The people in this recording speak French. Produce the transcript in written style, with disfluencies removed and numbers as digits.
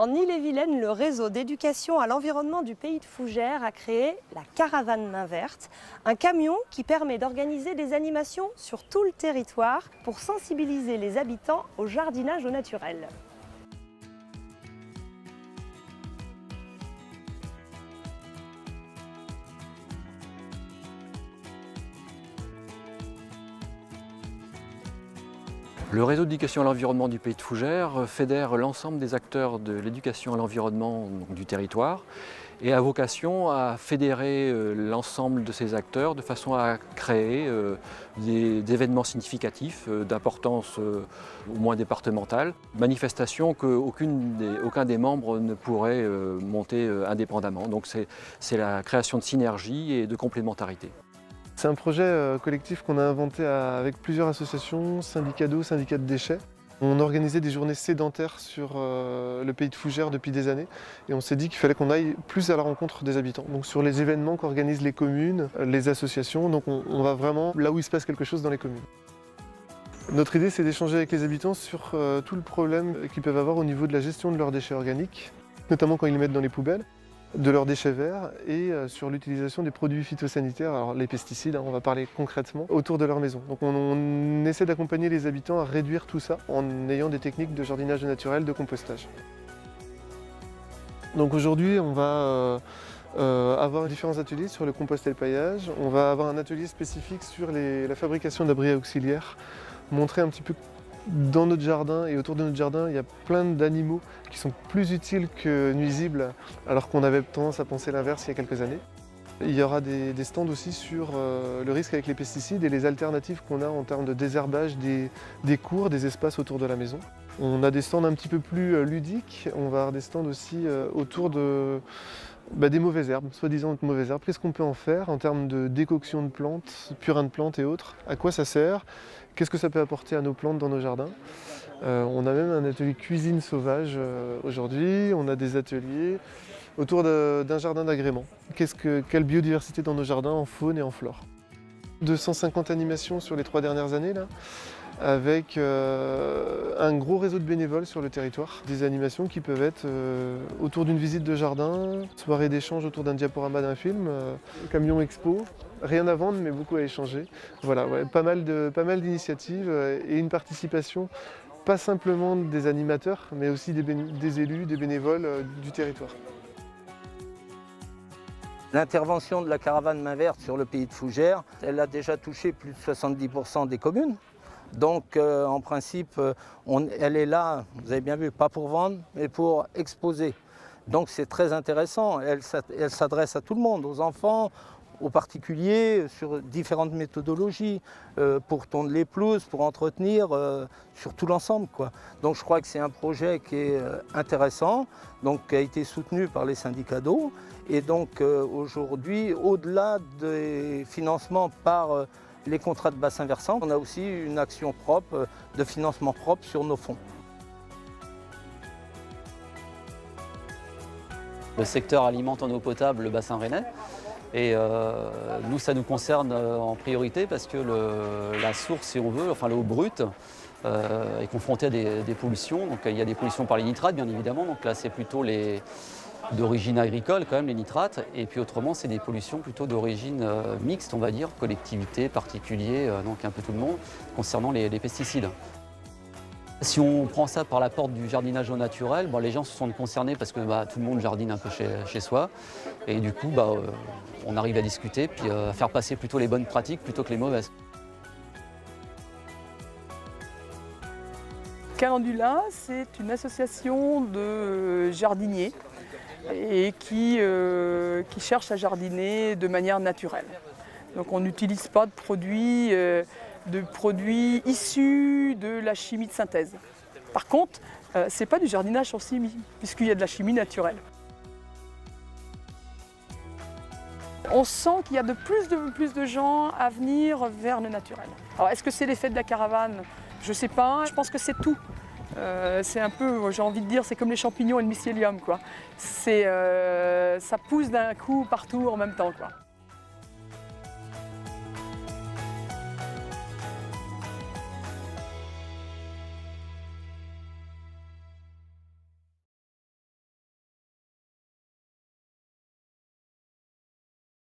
En Ille-et-Vilaine, le réseau d'éducation à l'environnement du Pays de Fougères a créé la Caravane Main Verte, un camion qui permet d'organiser des animations sur tout le territoire pour sensibiliser les habitants au jardinage au naturel. Le réseau d'éducation à l'environnement du Pays de Fougères fédère l'ensemble des acteurs de l'éducation à l'environnement du territoire et a vocation à fédérer l'ensemble de ces acteurs de façon à créer des événements significatifs d'importance au moins départementale, manifestations qu'aucun des membres ne pourrait monter indépendamment. Donc c'est la création de synergies et de complémentarité. C'est un projet collectif qu'on a inventé avec plusieurs associations, syndicats d'eau, syndicats de déchets. On organisait des journées sédentaires sur le Pays de Fougères depuis des années et on s'est dit qu'il fallait qu'on aille plus à la rencontre des habitants. Donc sur les événements qu'organisent les communes, les associations, donc on va vraiment là où il se passe quelque chose dans les communes. Notre idée, c'est d'échanger avec les habitants sur tout le problème qu'ils peuvent avoir au niveau de la gestion de leurs déchets organiques, notamment quand ils les mettent dans les poubelles, de leurs déchets verts et sur l'utilisation des produits phytosanitaires, alors les pesticides, on va parler concrètement, autour de leur maison. Donc on essaie d'accompagner les habitants à réduire tout ça en ayant des techniques de jardinage naturel, de compostage. Donc aujourd'hui, on va avoir différents ateliers sur le compost et le paillage. On va avoir un atelier spécifique sur la fabrication d'abris auxiliaires, montrer un petit peu dans notre jardin et autour de notre jardin, il y a plein d'animaux qui sont plus utiles que nuisibles, alors qu'on avait tendance à penser l'inverse il y a quelques années. Il y aura des stands aussi sur le risque avec les pesticides et les alternatives qu'on a en termes de désherbage des cours, des espaces autour de la maison. On a des stands un petit peu plus ludiques, on va avoir des stands aussi autour des mauvaises herbes, soi-disant de mauvaises herbes. Qu'est-ce qu'on peut en faire en termes de décoction de plantes, purin de plantes et autres? À quoi ça sert? Qu'est-ce que ça peut apporter à nos plantes dans nos jardins? On a même un atelier cuisine sauvage aujourd'hui. On a des ateliers autour d'un jardin d'agrément. Quelle biodiversité dans nos jardins en faune et en flore? 250 animations sur les 3 dernières années là, avec un gros réseau de bénévoles sur le territoire. Des animations qui peuvent être autour d'une visite de jardin, soirée d'échange autour d'un diaporama d'un film, camion expo. Rien à vendre mais beaucoup à échanger. Voilà, ouais, pas mal d'initiatives et une participation, pas simplement des animateurs, mais aussi des élus, des bénévoles du territoire. L'intervention de la caravane Main Verte sur le Pays de Fougères, elle a déjà touché plus de 70% des communes. Donc en principe, elle est là, vous avez bien vu, pas pour vendre, mais pour exposer. Donc c'est très intéressant, elle s'adresse à tout le monde, aux enfants, aux particuliers, sur différentes méthodologies, pour tondre les pelouses, pour entretenir, sur tout l'ensemble, quoi. Donc je crois que c'est un projet qui est intéressant, donc qui a été soutenu par les syndicats d'eau. Et donc aujourd'hui, au-delà des financements par les contrats de bassin versant, on a aussi une action propre, de financement propre sur nos fonds. Le secteur alimente en eau potable le bassin rennais. Et nous, ça nous concerne en priorité parce que la source, si on veut, enfin l'eau brute, est confrontée à des pollutions. Donc il y a des pollutions par les nitrates, bien évidemment. Donc là, c'est plutôt d'origine agricole, quand même, les nitrates. Et puis autrement, c'est des pollutions plutôt d'origine mixte, on va dire, collectivités, particuliers, donc un peu tout le monde, concernant les pesticides. Si on prend ça par la porte du jardinage au naturel, les gens se sentent concernés parce que tout le monde jardine un peu chez soi. Et du coup, on arrive à discuter puis à faire passer plutôt les bonnes pratiques plutôt que les mauvaises. Calendula, c'est une association de jardiniers et qui cherche à jardiner de manière naturelle. Donc on n'utilise pas de produits issus de la chimie de synthèse. Par contre, ce n'est pas du jardinage sur chimie, puisqu'il y a de la chimie naturelle. On sent qu'il y a de plus de gens à venir vers le naturel. Alors est-ce que c'est l'effet de la caravane? Je ne sais pas, je pense que c'est tout. C'est un peu, j'ai envie de dire, c'est comme les champignons et le mycélium, quoi. Ça pousse d'un coup partout en même temps, quoi.